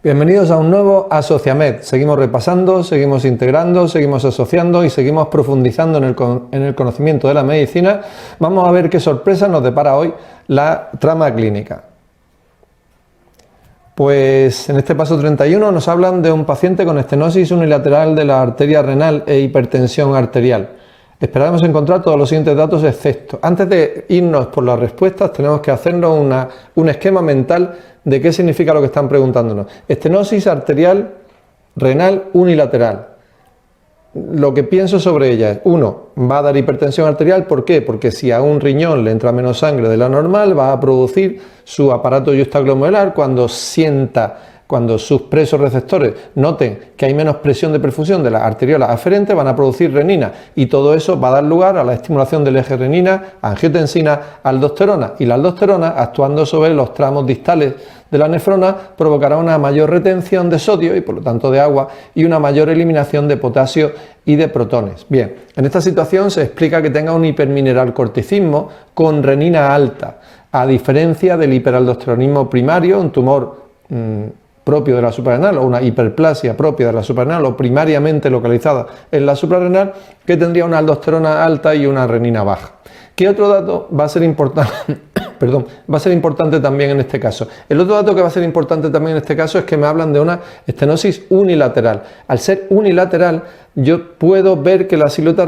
Bienvenidos a un nuevo Asociamed. Seguimos repasando, seguimos integrando, seguimos asociando y seguimos profundizando en el conocimiento de la medicina. Vamos a ver qué sorpresa nos depara hoy la trama clínica. Pues en este paso 31 nos hablan de un paciente con estenosis unilateral de la arteria renal e hipertensión arterial. Esperamos encontrar todos los siguientes datos excepto. Antes de irnos por las respuestas tenemos que hacernos un esquema mental de qué significa lo que están preguntándonos. Estenosis arterial renal unilateral. Lo que pienso sobre ella es, 1, va a dar hipertensión arterial. ¿Por qué? Porque si a un riñón le entra menos sangre de la normal, va a producir su aparato yuxtaglomerular cuando sus presorreceptores noten que hay menos presión de perfusión de las arteriolas aferentes, van a producir renina y todo eso va a dar lugar a la estimulación del eje renina, angiotensina, aldosterona, y la aldosterona, actuando sobre los tramos distales de la nefrona, provocará una mayor retención de sodio y por lo tanto de agua y una mayor eliminación de potasio y de protones. Bien, en esta situación se explica que tenga un hipermineralcorticismo con renina alta, a diferencia del hiperaldosteronismo primario, un tumor propio de la suprarrenal o una hiperplasia propia de la suprarrenal o primariamente localizada en la suprarrenal, que tendría una aldosterona alta y una renina baja. ¿Qué otro dato va a ser importante? Va a ser importante también en este caso. El otro dato que va a ser importante también en este caso es que me hablan de una estenosis unilateral. Al ser unilateral, yo puedo ver que las siluetas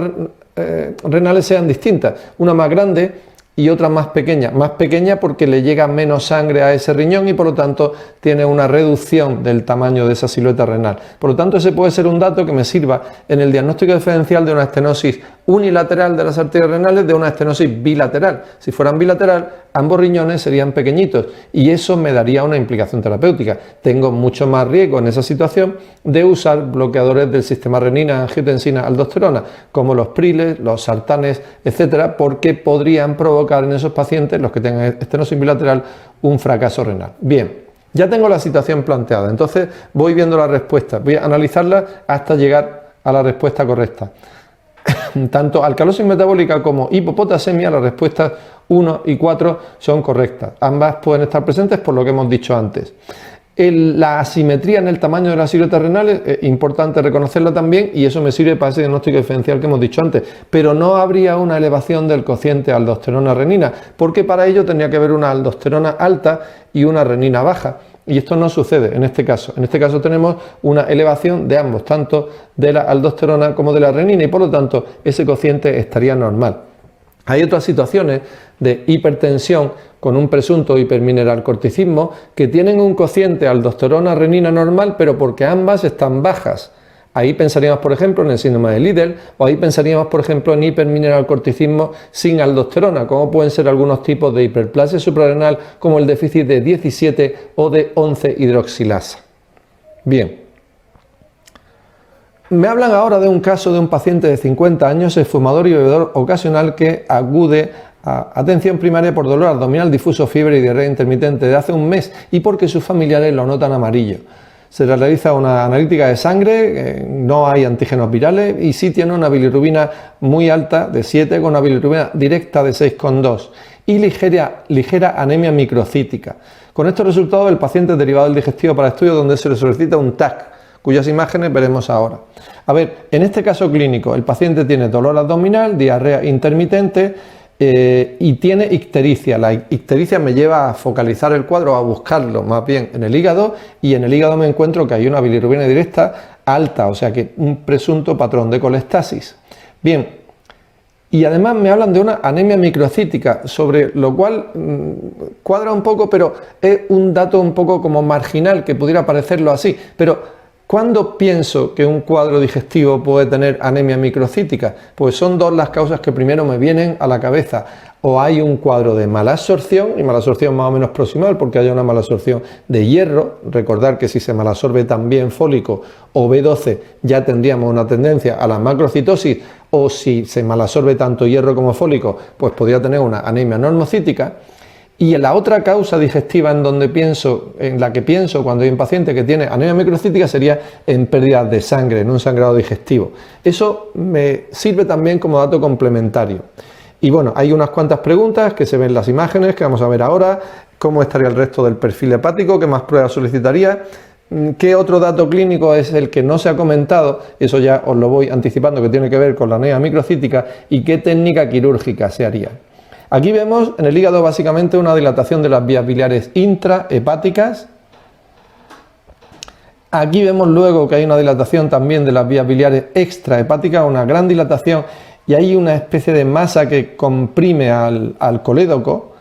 renales sean distintas, una más grande y otra más pequeña porque le llega menos sangre a ese riñón y por lo tanto tiene una reducción del tamaño de esa silueta renal. Por lo tanto, ese puede ser un dato que me sirva en el diagnóstico diferencial de una estenosis unilateral de las arterias renales de una estenosis bilateral. Si fueran bilateral, ambos riñones serían pequeñitos y eso me daría una implicación terapéutica. Tengo mucho más riesgo en esa situación de usar bloqueadores del sistema renina, angiotensina, aldosterona, como los priles, los sartanes, etcétera, porque podrían provocar en esos pacientes, los que tengan estenosis bilateral, un fracaso renal. Bien, ya tengo la situación planteada, entonces voy viendo la respuesta, voy a analizarla hasta llegar a la respuesta correcta. Tanto alcalosis metabólica como hipopotasemia, las respuestas 1 y 4 son correctas. Ambas pueden estar presentes por lo que hemos dicho antes. La asimetría en el tamaño de las siluetas renales es importante reconocerla también y eso me sirve para ese diagnóstico diferencial que hemos dicho antes, pero no habría una elevación del cociente aldosterona-renina porque para ello tendría que haber una aldosterona alta y una renina baja y esto no sucede en este caso. En este caso tenemos una elevación de ambos, tanto de la aldosterona como de la renina y por lo tanto ese cociente estaría normal. Hay otras situaciones de hipertensión con un presunto hipermineralcorticismo que tienen un cociente aldosterona-renina normal, pero porque ambas están bajas. Ahí pensaríamos, por ejemplo, en el síndrome de Liddle, o ahí pensaríamos, por ejemplo, en hipermineralcorticismo sin aldosterona, como pueden ser algunos tipos de hiperplasia suprarrenal, como el déficit de 17 o de 11 hidroxilasa. Bien. Me hablan ahora de un caso de un paciente de 50 años, es fumador y bebedor ocasional que acude a atención primaria por dolor abdominal difuso, fiebre y diarrea intermitente de hace un mes y porque sus familiares lo notan amarillo. Se le realiza una analítica de sangre, no hay antígenos virales y sí tiene una bilirrubina muy alta de 7 con una bilirrubina directa de 6,2 y ligera anemia microcítica. Con estos resultados el paciente es derivado del digestivo para estudio donde se le solicita un TAC, cuyas imágenes veremos ahora. A ver, en este caso clínico el paciente tiene dolor abdominal, diarrea intermitente y tiene ictericia. La ictericia me lleva a focalizar el cuadro, a buscarlo más bien en el hígado y en el hígado me encuentro que hay una bilirrubina directa alta, o sea que un presunto patrón de colestasis. Bien, y además me hablan de una anemia microcítica, sobre lo cual cuadra un poco, pero es un dato un poco como marginal que pudiera parecerlo así, pero ¿cuándo pienso que un cuadro digestivo puede tener anemia microcítica? Pues son dos las causas que primero me vienen a la cabeza. O hay un cuadro de mala absorción, y mala absorción más o menos proximal porque haya una mala absorción de hierro. Recordar que si se malabsorbe también fólico o B12 ya tendríamos una tendencia a la macrocitosis, o si se malabsorbe tanto hierro como fólico, pues podría tener una anemia normocítica. Y la otra causa digestiva en la que pienso cuando hay un paciente que tiene anemia microcítica sería en pérdidas de sangre, en un sangrado digestivo. Eso me sirve también como dato complementario. Y bueno, hay unas cuantas preguntas que se ven en las imágenes que vamos a ver ahora. ¿Cómo estaría el resto del perfil hepático? ¿Qué más pruebas solicitaría? ¿Qué otro dato clínico es el que no se ha comentado? Eso ya os lo voy anticipando, que tiene que ver con la apnea microcítica. ¿Y qué técnica quirúrgica se haría? Aquí vemos en el hígado básicamente una dilatación de las vías biliares intrahepáticas. Aquí vemos luego que hay una dilatación también de las vías biliares extrahepáticas, una gran dilatación, y hay una especie de masa que comprime al colédoco.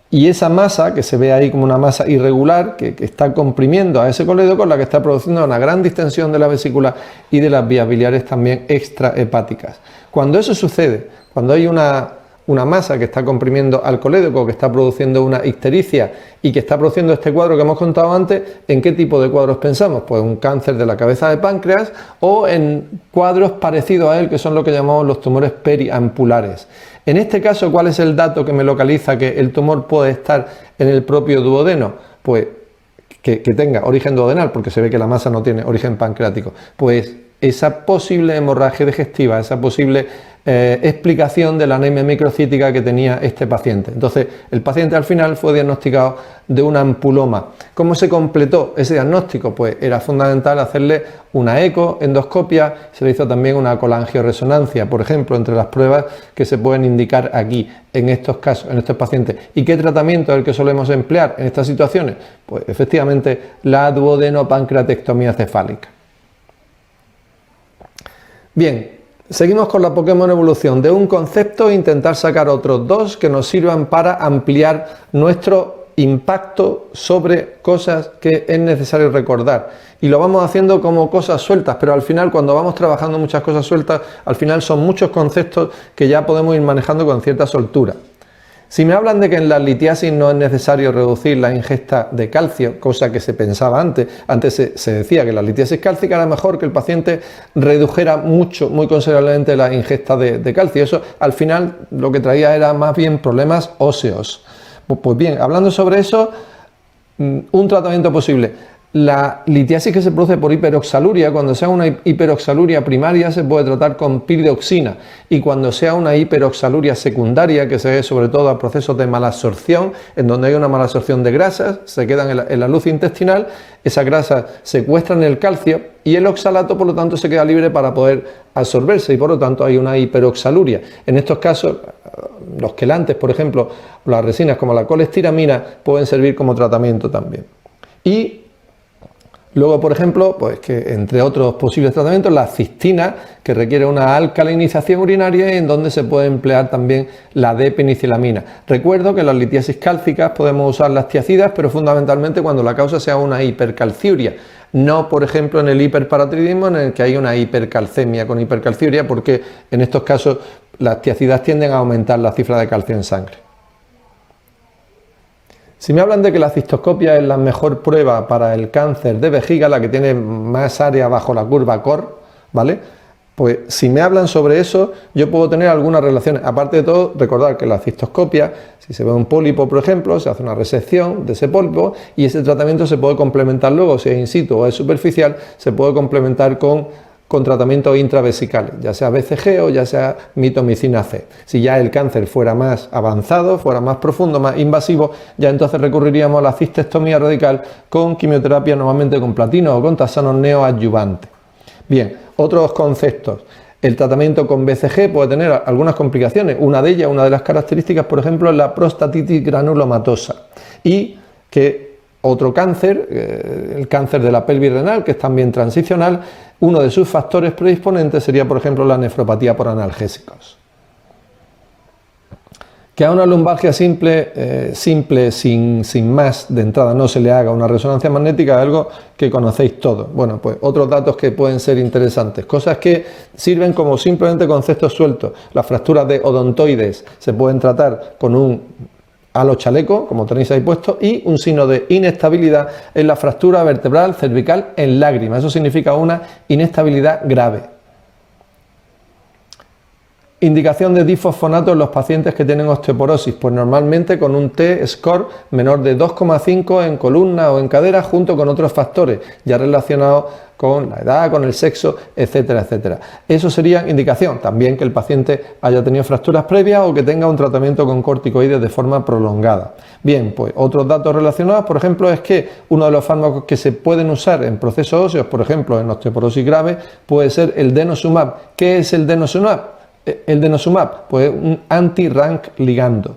Y esa masa, que se ve ahí como una masa irregular, que está comprimiendo a ese colédoco, es la que está produciendo una gran distensión de la vesícula y de las vías biliares también extrahepáticas. Cuando eso sucede, cuando hay una masa que está comprimiendo al colédoco, que está produciendo una ictericia y que está produciendo este cuadro que hemos contado antes, ¿en qué tipo de cuadros pensamos? Pues un cáncer de la cabeza de páncreas o en cuadros parecidos a él, que son lo que llamamos los tumores periampulares. En este caso, ¿cuál es el dato que me localiza que el tumor puede estar en el propio duodeno? Pues que tenga origen duodenal, porque se ve que la masa no tiene origen pancreático. Pues esa posible hemorragia digestiva, esa posible explicación de la anemia microcítica que tenía este paciente. Entonces, el paciente al final fue diagnosticado de un ampuloma. ¿Cómo se completó ese diagnóstico? Pues era fundamental hacerle una ecoendoscopia, se le hizo también una colangioresonancia, por ejemplo, entre las pruebas que se pueden indicar aquí, en estos casos, en estos pacientes. ¿Y qué tratamiento es el que solemos emplear en estas situaciones? Pues efectivamente la duodenopancreatectomía cefálica. Bien, seguimos con la Pokémon evolución. De un concepto intentar sacar otros dos que nos sirvan para ampliar nuestro impacto sobre cosas que es necesario recordar. Y lo vamos haciendo como cosas sueltas, pero al final cuando vamos trabajando muchas cosas sueltas, al final son muchos conceptos que ya podemos ir manejando con cierta soltura. Si me hablan de que en la litiasis no es necesario reducir la ingesta de calcio, cosa que se pensaba antes se decía que la litiasis cálcica era mejor que el paciente redujera muy considerablemente la ingesta de calcio. Eso al final lo que traía era más bien problemas óseos. Pues bien, hablando sobre eso, un tratamiento posible. La litiasis que se produce por hiperoxaluria, cuando sea una hiperoxaluria primaria se puede tratar con piridoxina, y cuando sea una hiperoxaluria secundaria, que se debe sobre todo a procesos de malabsorción, en donde hay una malabsorción de grasas, se quedan en la luz intestinal, esas grasas secuestran el calcio y el oxalato por lo tanto se queda libre para poder absorberse y por lo tanto hay una hiperoxaluria. En estos casos los quelantes, por ejemplo, las resinas como la colestiramina pueden servir como tratamiento también. Y luego, por ejemplo, pues que entre otros posibles tratamientos, la cistina, que requiere una alcalinización urinaria y en donde se puede emplear también la D-penicilamina. Recuerdo que en las litiasis cálcicas podemos usar las tiacidas, pero fundamentalmente cuando la causa sea una hipercalciuria. No, por ejemplo, en el hiperparatridismo en el que hay una hipercalcemia con hipercalciuria, porque en estos casos las tiacidas tienden a aumentar la cifra de calcio en sangre. Si me hablan de que la cistoscopia es la mejor prueba para el cáncer de vejiga, la que tiene más área bajo la curva COR, ¿vale? Pues si me hablan sobre eso, yo puedo tener algunas relaciones. Aparte de todo, recordar que la cistoscopia, si se ve un pólipo, por ejemplo, se hace una resección de ese pólipo y ese tratamiento se puede complementar luego, si es in situ o es superficial, se puede complementar con tratamientos intravesicales, ya sea BCG o ya sea mitomicina C. Si ya el cáncer fuera más avanzado, fuera más profundo, más invasivo, ya entonces recurriríamos a la cistectomía radical con quimioterapia, normalmente con platino o con taxanos neoadyuvantes. Bien, otros conceptos. El tratamiento con BCG puede tener algunas complicaciones. Una de ellas, una de las características, por ejemplo, es la prostatitis granulomatosa. Y que otro cáncer, el cáncer de la pelvis renal, que es también transicional, uno de sus factores predisponentes sería, por ejemplo, la nefropatía por analgésicos. Que a una lumbalgia simple, sin más de entrada, no se le haga una resonancia magnética, es algo que conocéis todos. Bueno, pues otros datos que pueden ser interesantes, cosas que sirven como simplemente conceptos sueltos. Las fracturas de odontoides se pueden tratar con un halo chaleco, como tenéis ahí puesto, y un signo de inestabilidad en la fractura vertebral cervical en lágrima. Eso significa una inestabilidad grave. Indicación de difosfonato en los pacientes que tienen osteoporosis, pues normalmente con un T-score menor de 2,5 en columna o en cadera, junto con otros factores ya relacionados con la edad, con el sexo, etcétera, etcétera. Eso sería indicación. También que el paciente haya tenido fracturas previas o que tenga un tratamiento con corticoides de forma prolongada. Bien, pues otros datos relacionados, por ejemplo, es que uno de los fármacos que se pueden usar en procesos óseos, por ejemplo, en osteoporosis grave, puede ser el denosumab. ¿Qué es el denosumab? El denosumab, pues un anti-RANK ligando.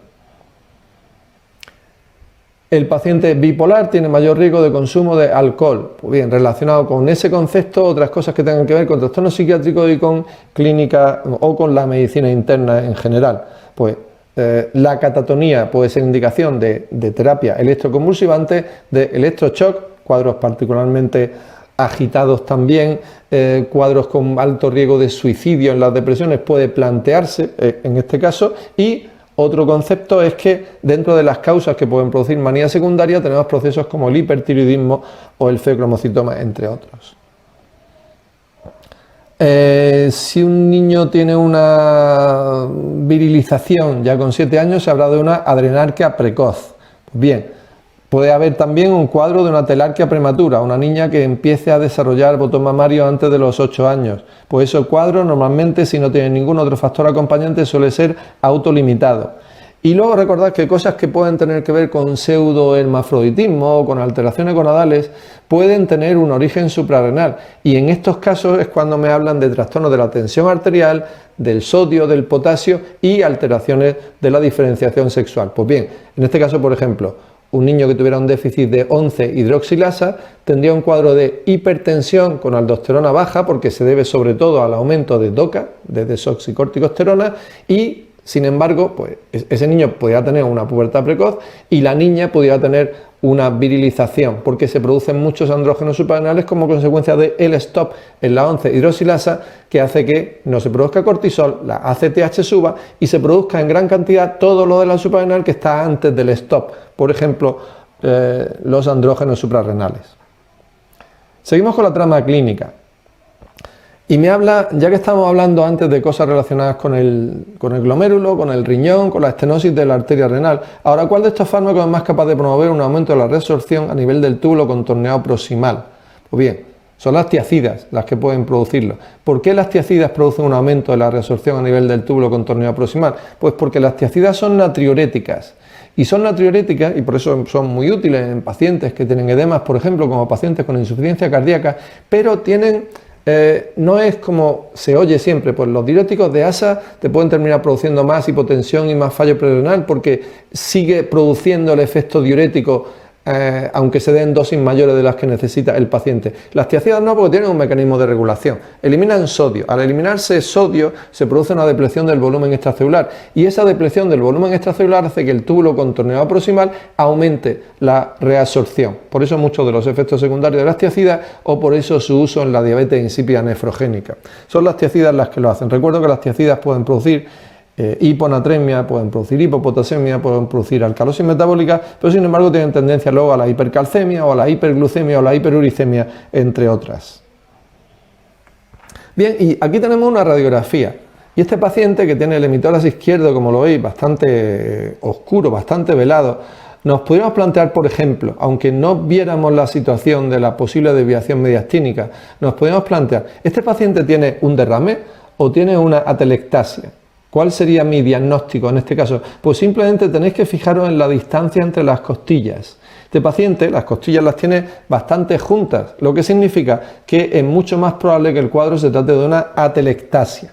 El paciente bipolar tiene mayor riesgo de consumo de alcohol. Pues bien, relacionado con ese concepto, otras cosas que tengan que ver con trastornos psiquiátricos y con clínica o con la medicina interna en general. Pues la catatonía puede ser indicación de terapia electroconvulsivante, de electroshock, cuadros particularmente agitados también, cuadros con alto riesgo de suicidio en las depresiones puede plantearse en este caso. Y otro concepto es que dentro de las causas que pueden producir manía secundaria tenemos procesos como el hipertiroidismo o el feocromocitoma, entre otros. Si un niño tiene una virilización ya con 7 años, se habla de una adrenarquia precoz. Bien, puede haber también un cuadro de una telarquia prematura, una niña que empiece a desarrollar botón mamario antes de los 8 años. Pues ese cuadro normalmente, si no tiene ningún otro factor acompañante, suele ser autolimitado. Y luego recordad que cosas que pueden tener que ver con pseudohermafroditismo o con alteraciones gonadales pueden tener un origen suprarrenal. Y en estos casos es cuando me hablan de trastornos de la tensión arterial, del sodio, del potasio y alteraciones de la diferenciación sexual. Pues bien, en este caso, por ejemplo, un niño que tuviera un déficit de 11-hidroxilasa tendría un cuadro de hipertensión con aldosterona baja, porque se debe sobre todo al aumento de DOCA, de desoxicorticosterona, y sin embargo, pues ese niño podría tener una pubertad precoz y la niña podría tener una virilización, porque se producen muchos andrógenos suprarrenales como consecuencia del stop en la 11-hidroxilasa, que hace que no se produzca cortisol, la ACTH suba y se produzca en gran cantidad todo lo de la suprarrenal que está antes del stop, por ejemplo, los andrógenos suprarrenales. Seguimos con la trama clínica. Y me habla, ya que estamos hablando antes de cosas relacionadas con el glomérulo, con el riñón, con la estenosis de la arteria renal, ahora, ¿cuál de estos fármacos es más capaz de promover un aumento de la resorción a nivel del túbulo contorneado proximal? Pues bien, son las tiacidas las que pueden producirlo. ¿Por qué las tiacidas producen un aumento de la resorción a nivel del túbulo contorneado proximal? Pues porque las tiacidas son natriuréticas. Y son natriuréticas, y por eso son muy útiles en pacientes que tienen edemas, por ejemplo, como pacientes con insuficiencia cardíaca, pero tienen... no es como se oye siempre, pues los diuréticos de ASA te pueden terminar produciendo más hipotensión y más fallo prerenal porque sigue produciendo el efecto diurético aunque se den dosis mayores de las que necesita el paciente. Las tiacidas no, porque tienen un mecanismo de regulación. Eliminan sodio. Al eliminarse sodio se produce una depleción del volumen extracelular y esa depleción del volumen extracelular hace que el túbulo contorneado proximal aumente la reabsorción. Por eso muchos de los efectos secundarios de las tiacidas o por eso su uso en la diabetes insípida nefrogénica. Son las tiacidas las que lo hacen. Recuerdo que las tiacidas pueden producir hiponatremia, pueden producir hipopotasemia, pueden producir alcalosis metabólica, pero sin embargo tienen tendencia luego a la hipercalcemia o a la hiperglucemia o a la hiperuricemia, entre otras. Bien, y aquí tenemos una radiografía. Y este paciente que tiene el hemitórax izquierdo, como lo veis, bastante oscuro, bastante velado, nos podríamos plantear, por ejemplo, aunque no viéramos la situación de la posible desviación mediastínica, nos podríamos plantear, ¿este paciente tiene un derrame o tiene una atelectasia? ¿Cuál sería mi diagnóstico en este caso? Pues simplemente tenéis que fijaros en la distancia entre las costillas. Este paciente las costillas las tiene bastante juntas, lo que significa que es mucho más probable que el cuadro se trate de una atelectasia.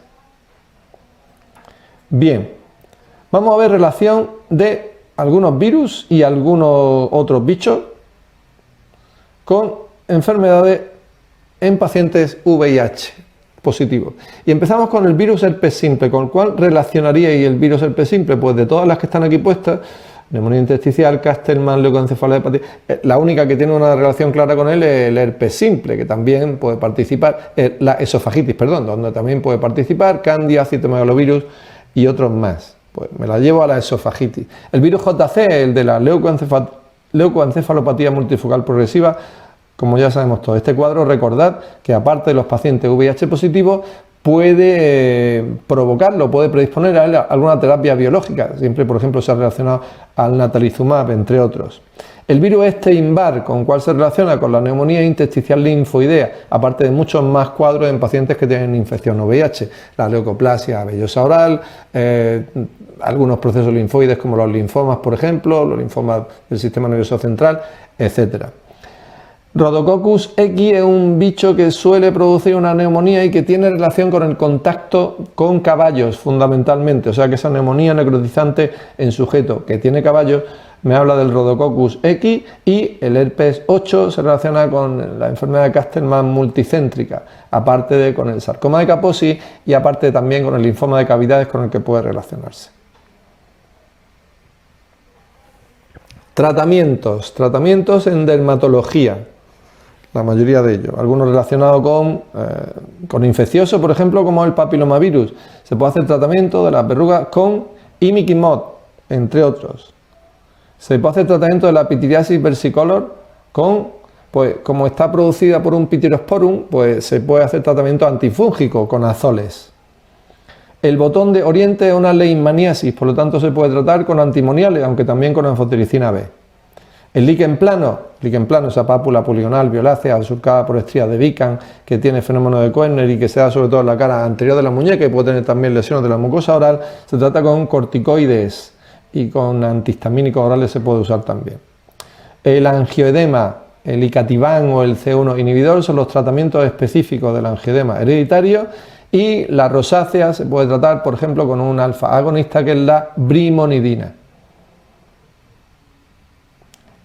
Bien, vamos a ver relación de algunos virus y algunos otros bichos con enfermedades en pacientes VIH positivos. Y empezamos con el virus herpes simple. ¿Con cuál relacionaríais el virus herpes simple? Pues de todas las que están aquí puestas, neumonía intersticial, Castleman, leucoencefalopatía, la única que tiene una relación clara con él es el herpes simple, que también puede participar, la esofagitis, perdón, donde también puede participar Candida, citomegalovirus y otros más. Pues me la llevo a la esofagitis. El virus JC, el de la leucoencefalopatía multifocal progresiva, como ya sabemos todos. Este cuadro, recordad que aparte de los pacientes VIH positivos, puede provocarlo, puede predisponer a alguna terapia biológica. Siempre, por ejemplo, se ha relacionado al natalizumab, entre otros. El virus Epstein-Barr, con cual se relaciona con la neumonía intersticial linfoidea, aparte de muchos más cuadros en pacientes que tienen infección o VIH, la leucoplasia vellosa oral, algunos procesos linfoides como los linfomas, por ejemplo, los linfomas del sistema nervioso central, etc. Rhodococcus X es un bicho que suele producir una neumonía y que tiene relación con el contacto con caballos, fundamentalmente. O sea que esa neumonía necrotizante en sujeto que tiene caballos me habla del Rhodococcus X, y el herpes 8 se relaciona con la enfermedad de Castleman multicéntrica, aparte de con el sarcoma de Kaposi y aparte también con el linfoma de cavidades con el que puede relacionarse. Tratamientos en dermatología. La mayoría de ellos, algunos relacionados con infecciosos, por ejemplo, como el papilomavirus. Se puede hacer tratamiento de las verrugas con imiquimod, entre otros. Se puede hacer tratamiento de la pitiriasis versicolor con, pues como está producida por un pityrosporum, pues se puede hacer tratamiento antifúngico con azoles. El botón de Oriente es una leishmaniasis, por lo tanto se puede tratar con antimoniales, aunque también con anfotericina B. El líquen plano, esa pápula poligonal violácea surcada por estrías de Vican, que tiene fenómeno de Koerner y que se da sobre todo en la cara anterior de la muñeca y puede tener también lesiones de la mucosa oral, se trata con corticoides y con antihistamínicos orales se puede usar también. El angioedema, el icatibán o el C1 inhibidor son los tratamientos específicos del angioedema hereditario, y la rosácea se puede tratar, por ejemplo, con un alfa agonista que es la brimonidina.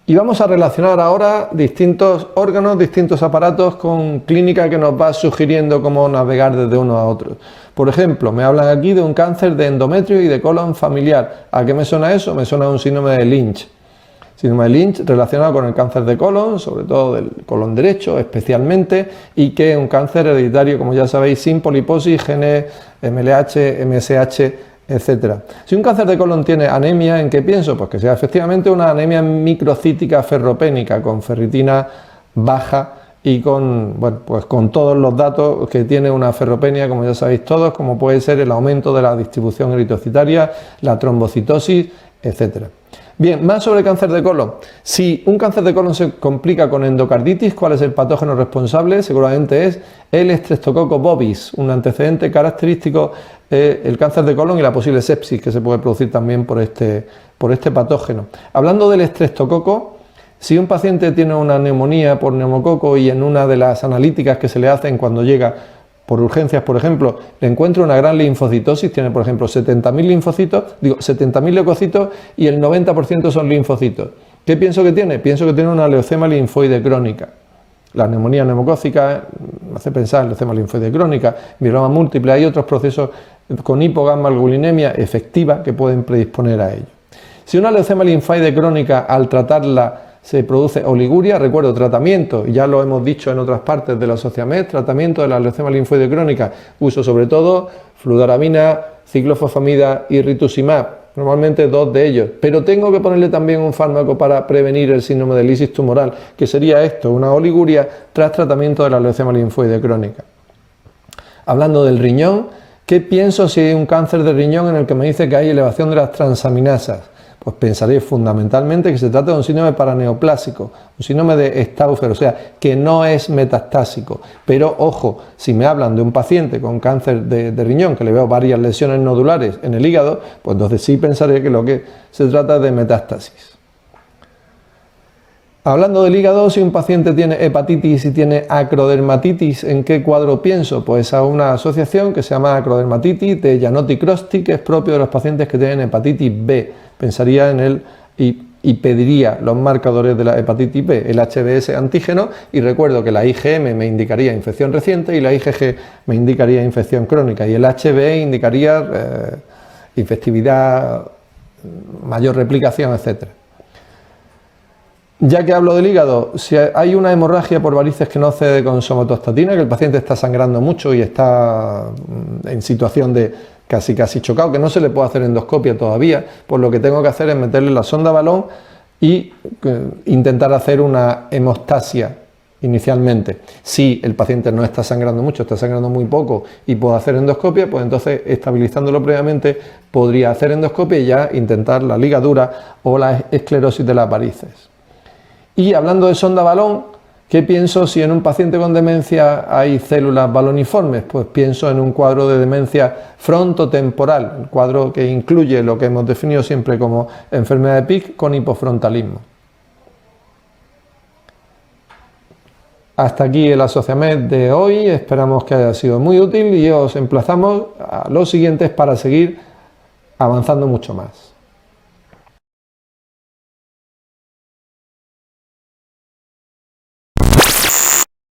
Y vamos a relacionar ahora distintos órganos, distintos aparatos con clínica que nos va sugiriendo cómo navegar desde uno a otro. Por ejemplo, me hablan aquí de un cáncer de endometrio y de colon familiar. ¿A qué me suena eso? Me suena a un síndrome de Lynch. Síndrome de Lynch relacionado con el cáncer de colon, sobre todo del colon derecho especialmente, y que es un cáncer hereditario, como ya sabéis, sin poliposis, genes MLH, MSH, etcétera. Si un cáncer de colon tiene anemia, ¿en qué pienso? Pues que sea efectivamente una anemia microcítica ferropénica con ferritina baja y con, bueno, pues con todos los datos que tiene una ferropenia, como ya sabéis todos, como puede ser el aumento de la distribución eritrocitaria, la trombocitosis, etcétera. Bien, más sobre el cáncer de colon. Si un cáncer de colon se complica con endocarditis, ¿cuál es el patógeno responsable? Seguramente es el Streptococcus bovis, un antecedente característico el cáncer de colon y la posible sepsis que se puede producir también por este patógeno. Hablando del estreptococo, si un paciente tiene una neumonía por neumococo y en una de las analíticas que se le hacen cuando llega por urgencias, por ejemplo, le encuentro una gran linfocitosis, tiene por ejemplo 70.000 linfocitos, 70.000 leucocitos y el 90% son linfocitos. ¿Qué pienso que tiene? Pienso que tiene una leucemia linfoide crónica. La neumonía neumocócica me hace pensar en leucemia linfoide crónica, mieloma múltiple, hay otros procesos con hipogamma-albulinemia efectiva que pueden predisponer a ello. Si una leucemia linfoide crónica al tratarla se produce oliguria, recuerdo, tratamiento, ya lo hemos dicho en otras partes de la Sociamed, tratamiento de la leucemia linfoide crónica, uso sobre todo fludaramina, ciclofosfamida y rituximab, normalmente 2 de ellos, pero tengo que ponerle también un fármaco para prevenir el síndrome de lisis tumoral, que sería esto, una oliguria tras tratamiento de la leucemia linfoide crónica. Hablando del riñón, ¿qué pienso si hay un cáncer de riñón en el que me dice que hay elevación de las transaminasas? Pues pensaré fundamentalmente que se trata de un síndrome paraneoplásico, un síndrome de Stauffer, o sea, que no es metastásico. Pero, ojo, si me hablan de un paciente con cáncer de riñón, que le veo varias lesiones nodulares en el hígado, pues entonces sí pensaré que lo que se trata es de metástasis. Hablando del hígado, si un paciente tiene hepatitis y tiene acrodermatitis, ¿en qué cuadro pienso? Pues a una asociación que se llama acrodermatitis de Janotti-Crosty, que es propio de los pacientes que tienen hepatitis B. Pensaría en él y pediría los marcadores de la hepatitis B, el HBS antígeno, y recuerdo que la IgM me indicaría infección reciente y la IgG me indicaría infección crónica, y el HB indicaría infectividad, mayor replicación, etcétera. Ya que hablo del hígado, si hay una hemorragia por varices que no cede con somatostatina, que el paciente está sangrando mucho y está en situación de casi chocado, que no se le puede hacer endoscopia todavía, pues lo que tengo que hacer es meterle la sonda balón y intentar hacer una hemostasia inicialmente. Si el paciente no está sangrando mucho, está sangrando muy poco y puede hacer endoscopia, pues entonces, estabilizándolo previamente, podría hacer endoscopia y ya intentar la ligadura o la esclerosis de las varices. Y hablando de sonda balón, ¿qué pienso si en un paciente con demencia hay células baloniformes? Pues pienso en un cuadro de demencia frontotemporal, el cuadro que incluye lo que hemos definido siempre como enfermedad de Pick con hipofrontalismo. Hasta aquí el Asociamed de hoy, esperamos que haya sido muy útil y os emplazamos a los siguientes para seguir avanzando mucho más.